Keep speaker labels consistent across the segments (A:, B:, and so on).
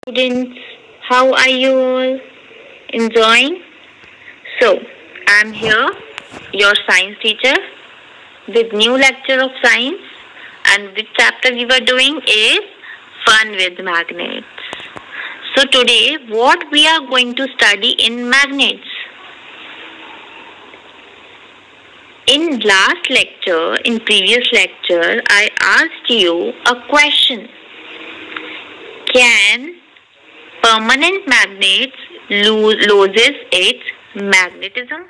A: Students, how are you all enjoying? So, I'm here, your science teacher, with new lecture of science, and which chapter we were doing is fun with magnets. So today, what we are going to study in magnets? In previous lecture, I asked you a question. Can permanent magnets loses its magnetism?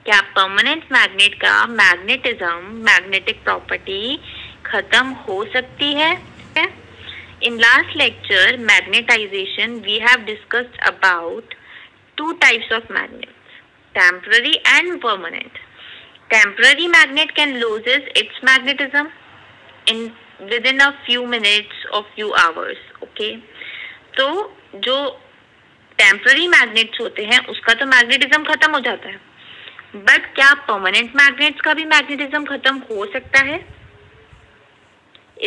A: क्या permanent magnet का magnetic property खत्म हो सकती है? In last lecture, magnetization, we have discussed about two types of magnets, temporary and permanent. Temporary magnet can loses its magnetism within a few minutes or few hours. Okay, तो जो temporary magnets होते हैं उसका तो magnetism खत्म हो जाता है, बट क्या परमानेंट मैग्नेट्स का भी मैग्नेटिज्म खत्म हो सकता है?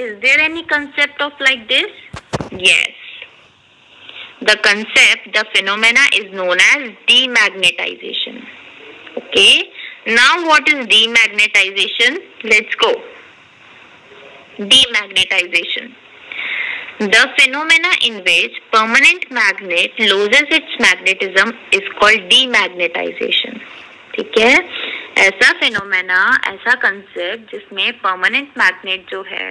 A: Is there any concept of like this? Yes. The concept, the phenomena is known as demagnetization. Okay. Now what is demagnetization? Let's go. Demagnetization. The phenomena in which permanent magnet loses its magnetism is called demagnetization. ठीक है, ऐसा phenomena, ऐसा concept जिसमें permanent magnet जो है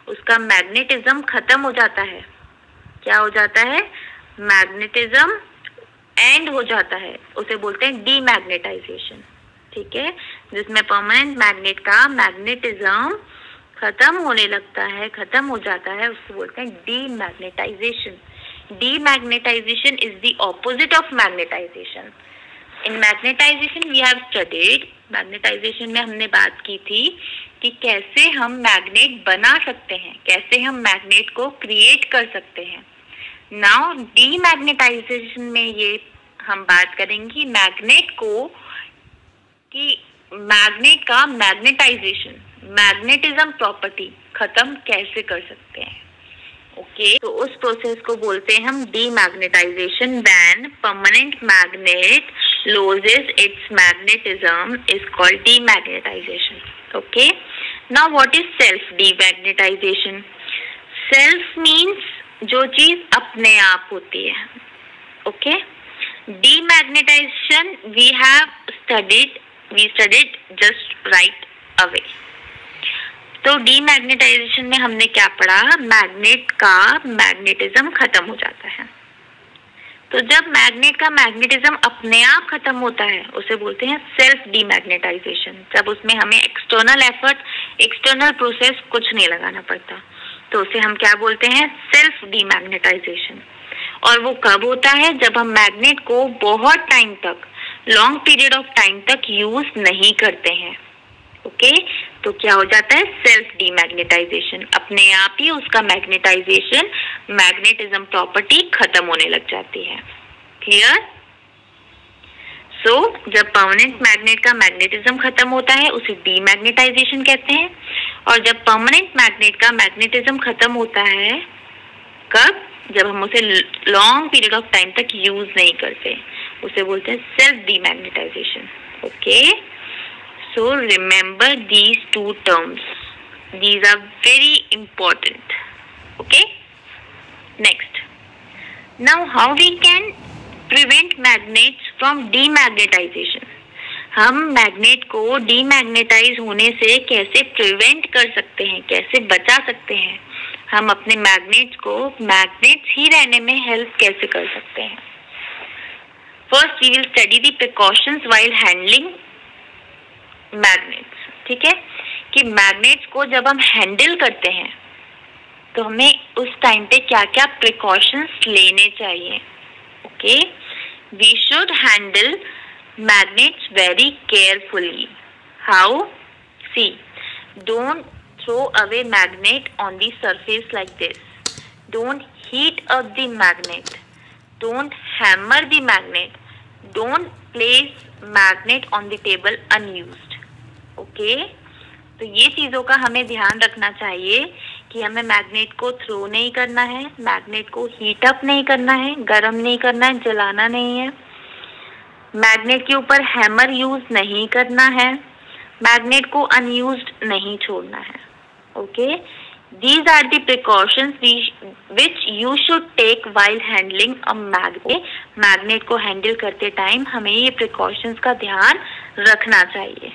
A: उसका magnetism खत्म हो जाता है. क्या हो जाता है? मैग्नेटिज्म एंड हो जाता है, उसे बोलते हैं डीमैग्नेटाइजेशन. ठीक है, जिसमें परमानेंट मैग्नेट का मैग्नेटिज्म खत्म होने लगता है, खत्म हो जाता है, उसको बोलते हैं demagnetization. Demagnetization is the opposite of magnetization. In magnetization we have studied, magnetization में हमने बात की थी कि कैसे हम मैग्नेट बना सकते हैं, कैसे हम मैग्नेट को क्रिएट कर सकते हैं. नाउ डीमैग्नेटाइजेशन में ये हम बात करेंगे मैग्नेट को, कि मैग्नेट का मैग्नेटाइजेशन, मैग्नेटिज्म प्रॉपर्टी खत्म कैसे कर सकते हैं. ओके, तो उस प्रोसेस को बोलते हैं हम demagnetization. When permanent magnet loses its magnetism is called demagnetization. Okay, now what is self demagnetization? Self means जो चीज अपने आप होती है. Okay, demagnetization we studied just right away. तो डीमैग्नेटाइजेशन में हमने क्या पढ़ा? मैग्नेट का मैग्नेटिज्म खत्म हो जाता है. तो जब मैग्नेट का मैग्नेटिज्म अपने आप खत्म होता है उसे बोलते हैं सेल्फ डीमैग्नेटाइजेशन. जब उसमें हमें एक्सटर्नल एफर्ट, एक्सटर्नल प्रोसेस कुछ नहीं लगाना पड़ता, तो उसे हम क्या बोलते हैं? Self demagnetization. और वो कब होता है? जब हम मैग्नेट को बहुत टाइम तक, लॉन्ग पीरियड ऑफ टाइम तक यूज नहीं करते हैं. ओके, तो क्या हो जाता है? Self demagnetization. अपने आप ही उसका मैग्नेटाइजेशन, मैग्नेटिज्म प्रॉपर्टी खत्म होने लग जाती है. क्लियर? सो जब परमानेंट मैग्नेट का मैग्नेटिज्म खत्म होता है उसे डीमैग्नेटाइजेशन कहते हैं. और जब परमानेंट मैग्नेट का मैग्नेटिज्म खत्म होता है, कब? जब हम उसे लॉन्ग पीरियड ऑफ टाइम तक यूज नहीं करते, उसे बोलते हैं self demagnetization. Okay, so remember these two terms, these are very important. Okay, next, now how we can prevent magnets from demagnetization? हम मैग्नेट को डीमैग्नेटाइज होने से कैसे प्रिवेंट कर सकते हैं, कैसे बचा सकते हैं? हम अपने मैग्नेट्स को मैग्नेट्स ही रहने में हेल्प कैसे कर सकते हैं? First we will study the precautions while handling magnets. ठीक है, कि मैग्नेट्स को जब हम हैंडल करते हैं तो हमें उस टाइम पे क्या क्या प्रिकॉशंस लेने चाहिए. Okay, we should handle magnets very carefully. How? See, don't throw away magnet on the surface like this. Don't heat up the magnet. Don't hammer the magnet. Don't place magnet on the table unused. Okay, तो ये चीजों का हमें ध्यान रखना चाहिए कि कि हमें मैग्नेट को थ्रो नहीं करना है, मैग्नेट को हीट अप नहीं करना है, गर्म नहीं करना है, जलाना नहीं है, मैग्नेट के ऊपर हैमर यूज नहीं करना है, मैग्नेट को अनयूज्ड नहीं छोड़ना है. Okay, these are the precautions which you should take while handling a magnet. Magnet को हैंडल करते टाइम हमें ये प्रिकॉशंस का ध्यान रखना चाहिए.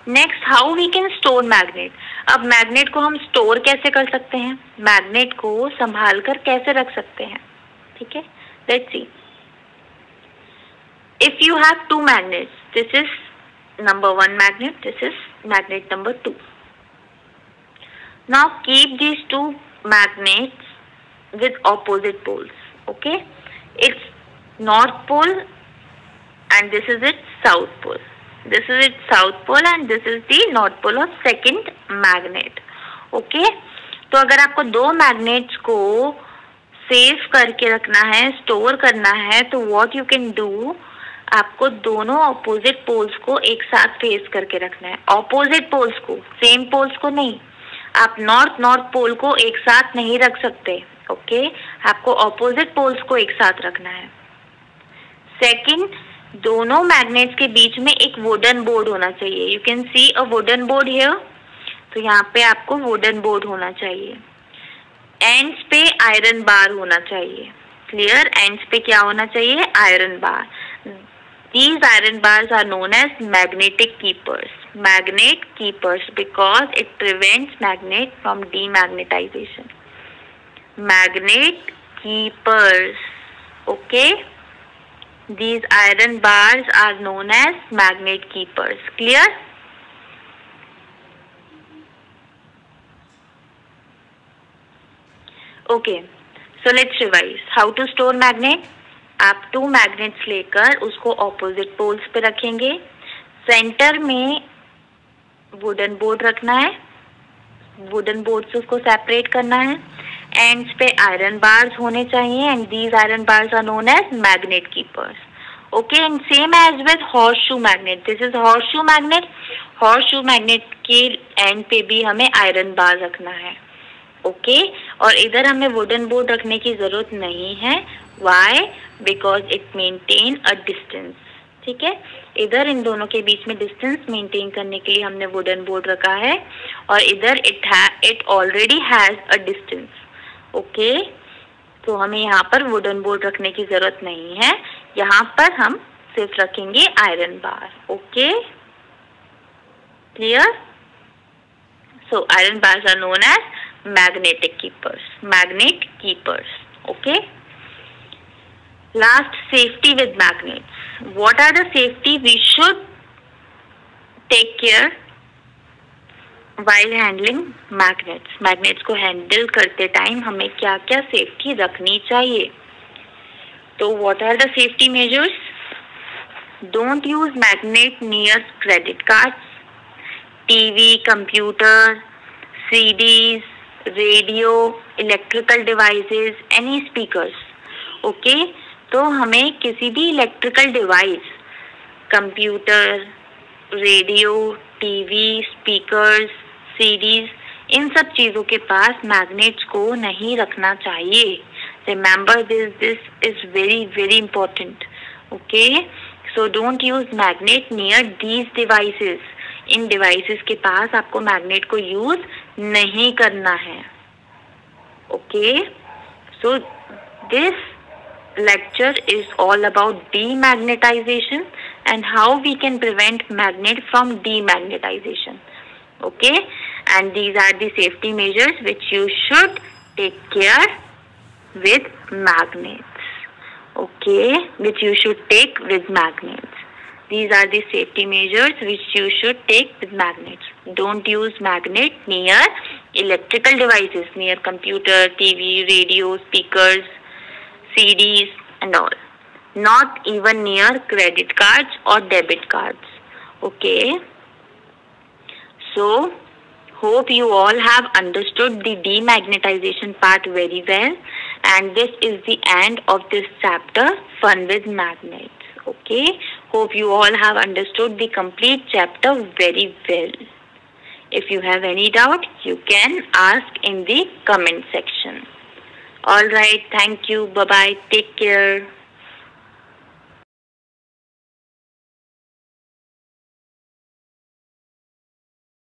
A: Next, how we can store magnet. अब मैग्नेट को हम स्टोर कैसे कर सकते हैं, मैग्नेट को संभाल कर कैसे रख सकते हैं. ठीक है, let's see. If you have two magnets, this is number 1 magnet, this is magnet number 2. Now keep these two magnets with opposite poles. Okay, it's north pole and this is its south pole. This is its south pole and this is the north pole of second magnet. Okay, तो अगर आपको दो magnets को save करके रखना है, store करना है, तो what you can do, आपको दोनों ऑपोजिट पोल्स को एक साथ फेस करके रखना है. ऑपोजिट पोल्स को, सेम पोल्स को नहीं. आप नॉर्थ पोल को एक साथ नहीं रख सकते. ओके, आपको ऑपोजिट पोल्स को एक साथ रखना है. सेकंड, दोनों मैग्नेट्स के बीच में एक वुडन बोर्ड होना चाहिए. You can see a wooden board here. तो यहाँ पे आपको वुडन बोर्ड होना चाहिए. एंड्स पे आयरन बार होना चाहिए. क्लियर, एंड्स पे क्या होना चाहिए, iron bar. These iron bars are known as magnetic keepers. Magnet keepers because it prevents magnet from demagnetization. Magnet keepers. Okay. These iron bars are known as magnet keepers. Clear? Okay. So let's revise. How to store magnet? आप two magnets लेकर उसको opposite poles पे रखेंगे. Centre में wooden board रखना है, wooden board से उसको सेपरेट करना है. एंड्स पे आयरन बार्स होने चाहिए and these iron bars are known as magnet keepers. Okay, and same as with horseshoe magnet. This is horseshoe magnet. Horseshoe magnet के एंड पे भी हमें आयरन बार रखना है. ओके, और इधर हमें वुडन बोर्ड रखने की जरूरत नहीं है. Why? Because it maintain a distance. ठीक है, इधर इन दोनों के बीच में डिस्टेंस मेंटेन करने के लिए हमने वुडन बोर्ड रखा है और इधर it already has a distance. Okay, तो हमें यहाँ पर वुडन बोर्ड रखने की जरूरत नहीं है. यहाँ पर हम सिर्फ रखेंगे iron bar. Okay, clear. So iron bars are known as magnetic keepers, magnet keepers. Okay. Last, safety with magnets. What are the safety we should take care while handling magnets? Magnets को handle करते time हमें क्या क्या safety रखनी चाहिए. तो what are the safety measures? Don't use magnet near credit cards, TV, computer, CDs, radio, electrical devices, any speakers. Okay? तो हमें किसी भी electrical device, computer, radio, TV, speakers, CDs, इन सब चीज़ों के पास मैग्नेट्स को नहीं रखना चाहिए. Remember this is very very important. Okay, so don't use magnet near these devices. इन डिवाइसेस के पास आपको मैग्नेट को यूज नहीं करना है. Okay, so this lecture is all about demagnetization and how we can prevent magnet from demagnetization. Okay, and these are the safety measures which you should take care with magnets. Okay, which you should take with magnets. These are the safety measures which you should take with magnets. Don't use magnet near electrical devices, near computer, TV, radio, speakers, CDs and all. Not even near credit cards or debit cards. Okay. So, hope you all have understood the demagnetization part very well. And this is the end of this chapter, Fun with Magnets. Okay. Hope you all have understood the complete chapter very well. If you have any doubt, you can ask in the comment section. All right, thank you. Bye bye. Take care.